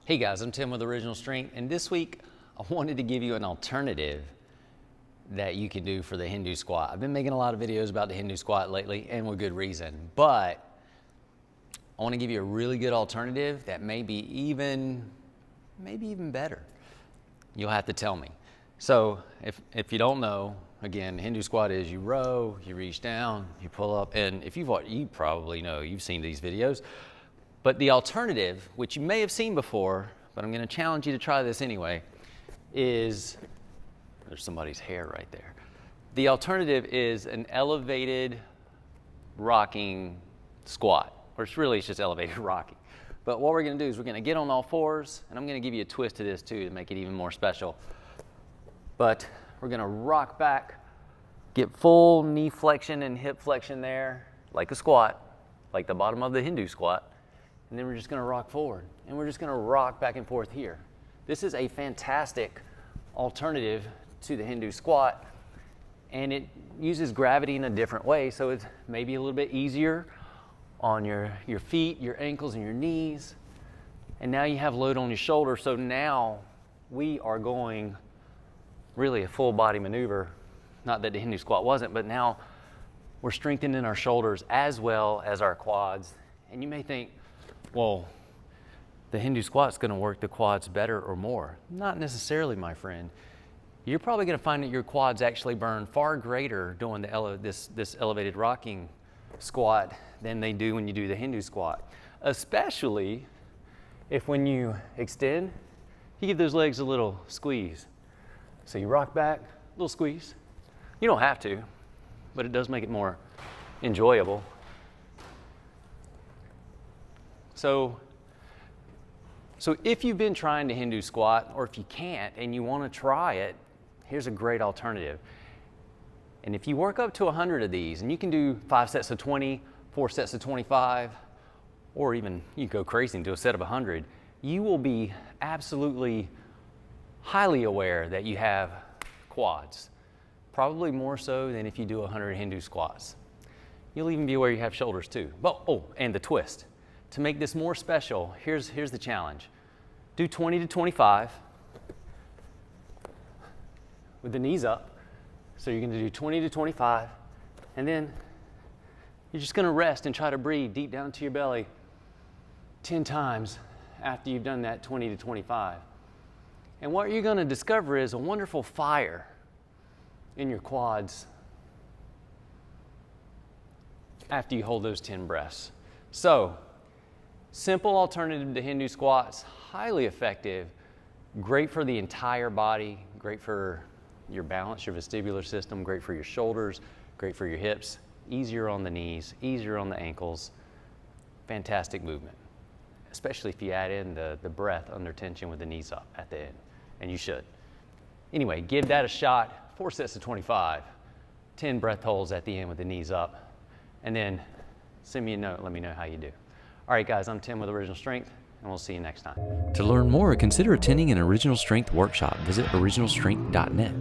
Hey guys, I'm Tim with Original Strength, and this week I wanted to give you an alternative that you can do for the Hindu squat. I've been making a lot of videos about the Hindu squat lately, and with good reason, but I want to give you a really good alternative that may be even better. You'll have to tell me. So if you don't know, again, Hindu squat is you row, you reach down, you pull up, and if you probably know, you've seen these videos. But the alternative, which you may have seen before, but I'm going to challenge you to try this anyway, is, there's somebody's hair right there. The alternative is an elevated rocking squat, or it's just elevated rocking. But what we're going to do is we're going to get on all fours, and I'm going to give you a twist to this too to make it even more special. But we're going to rock back, get full knee flexion and hip flexion there, like a squat, like the bottom of the Hindu squat. And then we're just going to rock forward, and we're just going to rock back and forth here. This is a fantastic alternative to the Hindu squat, and it uses gravity in a different way, so it's maybe a little bit easier on your feet, your ankles, and your knees. And now you have load on your shoulder, so now we are going really a full body maneuver. Not that the Hindu squat wasn't, but now we're strengthening our shoulders as well as our quads. And you may think, well, the Hindu squat's going to work the quads better or more. Not necessarily, my friend. You're probably going to find that your quads actually burn far greater doing this elevated rocking squat than they do when you do the Hindu squat. Especially if when you extend, you give those legs a little squeeze. So you rock back, a little squeeze. You don't have to, but it does make it more enjoyable. So if you've been trying to Hindu squat, or if you can't and you want to try it, here's a great alternative. And if you work up to 100 of these, and you can do 5 sets of 20, 4 sets of 25, or even you can go crazy and do a set of 100, you will be absolutely highly aware that you have quads. Probably more so than if you do 100 Hindu squats. You'll even be aware you have shoulders too. Oh, and the twist. To make this more special, here's the challenge. Do 20 to 25 with the knees up. So you're going to do 20 to 25, and then you're just going to rest and try to breathe deep down to your belly 10 times after you've done that 20 to 25. And what you're going to discover is a wonderful fire in your quads after you hold those 10 breaths. So, simple alternative to Hindu squats, highly effective, great for the entire body, great for your balance, your vestibular system, great for your shoulders, great for your hips, easier on the knees, easier on the ankles. Fantastic movement, especially if you add in the breath under tension with the knees up at the end, and you should. Anyway, give that a shot, 4 sets of 25, 10 breath holds at the end with the knees up, and then send me a note, let me know how you do. All right, guys, I'm Tim with Original Strength, and we'll see you next time. To learn more, consider attending an Original Strength workshop. Visit originalstrength.net.